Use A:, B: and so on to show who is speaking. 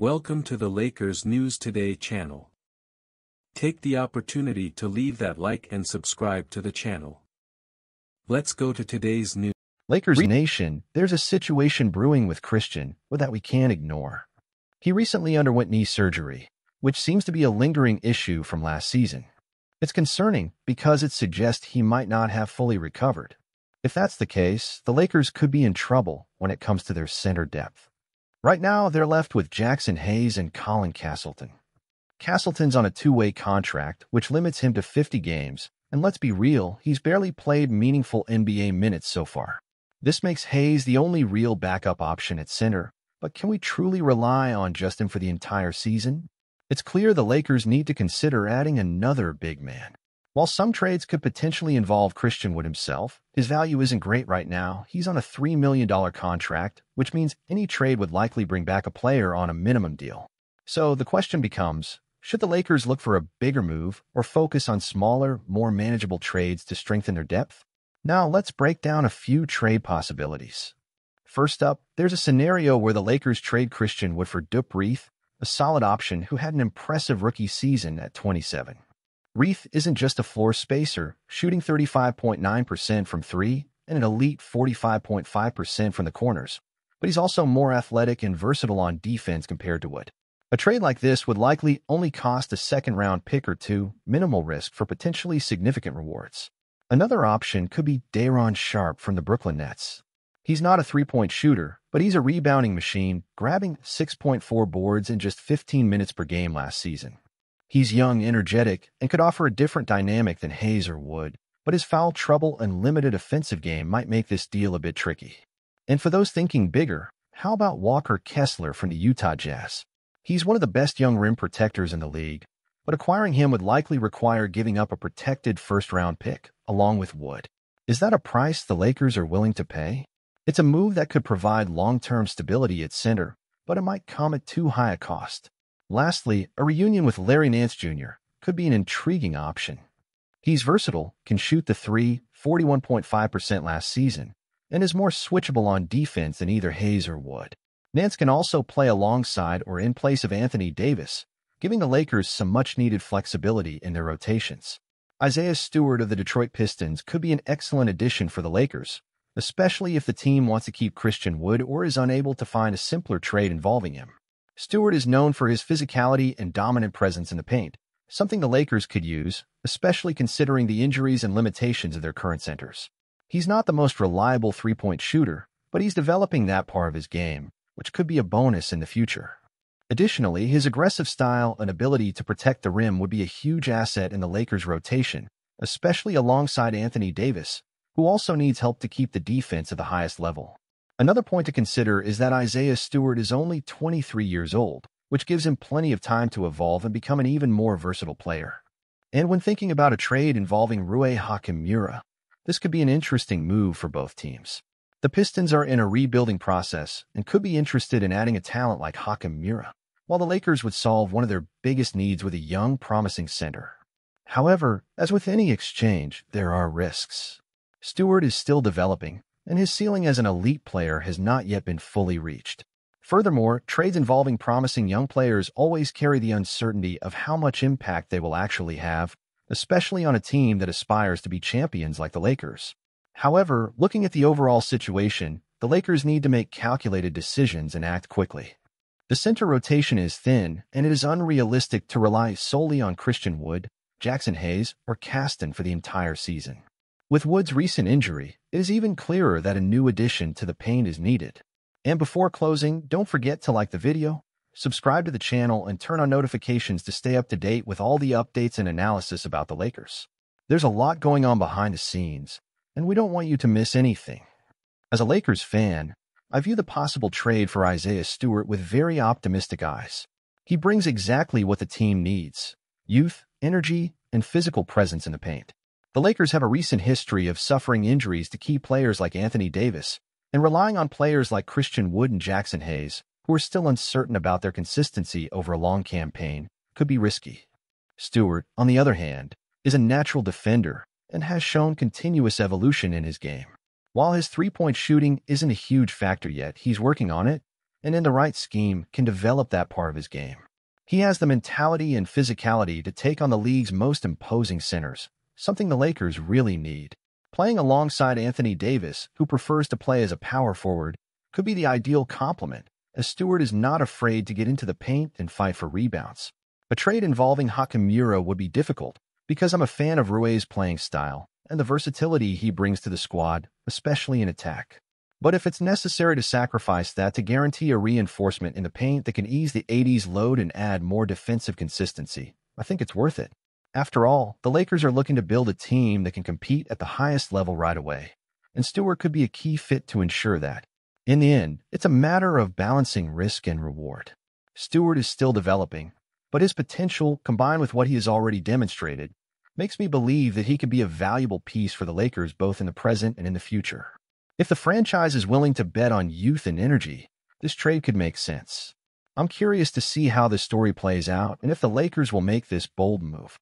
A: Welcome to the Lakers News Today channel. Take the opportunity to leave that like and subscribe to the channel. Let's go to today's news.
B: Lakers Nation, there's a situation brewing with Christian that we can't ignore. He recently underwent knee surgery, which seems to be a lingering issue from last season. It's concerning because it suggests he might not have fully recovered. If that's the case, the Lakers could be in trouble when it comes to their center depth. Right now, they're left with Jaxson Hayes and Colin Castleton. Castleton's on a two-way contract, which limits him to 50 games, and let's be real, he's barely played meaningful NBA minutes so far. This makes Hayes the only real backup option at center, but can we truly rely on Justin for the entire season? It's clear the Lakers need to consider adding another big man. While some trades could potentially involve Christian Wood himself, his value isn't great right now. He's on a $3 million contract, which means any trade would likely bring back a player on a minimum deal. So the question becomes, should the Lakers look for a bigger move or focus on smaller, more manageable trades to strengthen their depth? Now let's break down a few trade possibilities. First up, there's a scenario where the Lakers trade Christian Wood for Dup Reath, a solid option who had an impressive rookie season at 27. Reath isn't just a floor spacer, shooting 35.9% from three and an elite 45.5% from the corners, but he's also more athletic and versatile on defense compared to Wood. A trade like this would likely only cost a second-round pick or two, minimal risk for potentially significant rewards. Another option could be Day'Ron Sharpe from the Brooklyn Nets. He's not a three-point shooter, but he's a rebounding machine, grabbing 6.4 boards in just 15 minutes per game last season. He's young, energetic, and could offer a different dynamic than Hayes or Wood, but his foul trouble and limited offensive game might make this deal a bit tricky. And for those thinking bigger, how about Walker Kessler from the Utah Jazz? He's one of the best young rim protectors in the league, but acquiring him would likely require giving up a protected first-round pick, along with Wood. Is that a price the Lakers are willing to pay? It's a move that could provide long-term stability at center, but it might come at too high a cost. Lastly, a reunion with Larry Nance Jr. could be an intriguing option. He's versatile, can shoot the three, 41.5% last season, and is more switchable on defense than either Hayes or Wood. Nance can also play alongside or in place of Anthony Davis, giving the Lakers some much-needed flexibility in their rotations. Isaiah Stewart of the Detroit Pistons could be an excellent addition for the Lakers, especially if the team wants to keep Christian Wood or is unable to find a simpler trade involving him. Stewart is known for his physicality and dominant presence in the paint, something the Lakers could use, especially considering the injuries and limitations of their current centers. He's not the most reliable three-point shooter, but he's developing that part of his game, which could be a bonus in the future. Additionally, his aggressive style and ability to protect the rim would be a huge asset in the Lakers' rotation, especially alongside Anthony Davis, who also needs help to keep the defense at the highest level. Another point to consider is that Isaiah Stewart is only 23 years old, which gives him plenty of time to evolve and become an even more versatile player. And when thinking about a trade involving Rui Hachimura, this could be an interesting move for both teams. The Pistons are in a rebuilding process and could be interested in adding a talent like Hachimura, while the Lakers would solve one of their biggest needs with a young, promising center. However, as with any exchange, there are risks. Stewart is still developing, and his ceiling as an elite player has not yet been fully reached. Furthermore, trades involving promising young players always carry the uncertainty of how much impact they will actually have, especially on a team that aspires to be champions like the Lakers. However, looking at the overall situation, the Lakers need to make calculated decisions and act quickly. The center rotation is thin, and it is unrealistic to rely solely on Christian Wood, Jaxson Hayes, or Caston for the entire season. With Wood's recent injury, it is even clearer that a new addition to the paint is needed. And before closing, don't forget to like the video, subscribe to the channel, and turn on notifications to stay up to date with all the updates and analysis about the Lakers. There's a lot going on behind the scenes, and we don't want you to miss anything. As a Lakers fan, I view the possible trade for Isaiah Stewart with very optimistic eyes. He brings exactly what the team needs: youth, energy, and physical presence in the paint. The Lakers have a recent history of suffering injuries to key players like Anthony Davis, and relying on players like Christian Wood and Jaxson Hayes, who are still uncertain about their consistency over a long campaign, could be risky. Stewart, on the other hand, is a natural defender and has shown continuous evolution in his game. While his three-point shooting isn't a huge factor yet, he's working on it, and in the right scheme can develop that part of his game. He has the mentality and physicality to take on the league's most imposing centers, something the Lakers really need. Playing alongside Anthony Davis, who prefers to play as a power forward, could be the ideal complement, as Stewart is not afraid to get into the paint and fight for rebounds. A trade involving Hachimura would be difficult, because I'm a fan of Rui's playing style and the versatility he brings to the squad, especially in attack. But if it's necessary to sacrifice that to guarantee a reinforcement in the paint that can ease the 80s load and add more defensive consistency, I think it's worth it. After all, the Lakers are looking to build a team that can compete at the highest level right away, and Stewart could be a key fit to ensure that. In the end, it's a matter of balancing risk and reward. Stewart is still developing, but his potential, combined with what he has already demonstrated, makes me believe that he could be a valuable piece for the Lakers both in the present and in the future. If the franchise is willing to bet on youth and energy, this trade could make sense. I'm curious to see how this story plays out and if the Lakers will make this bold move.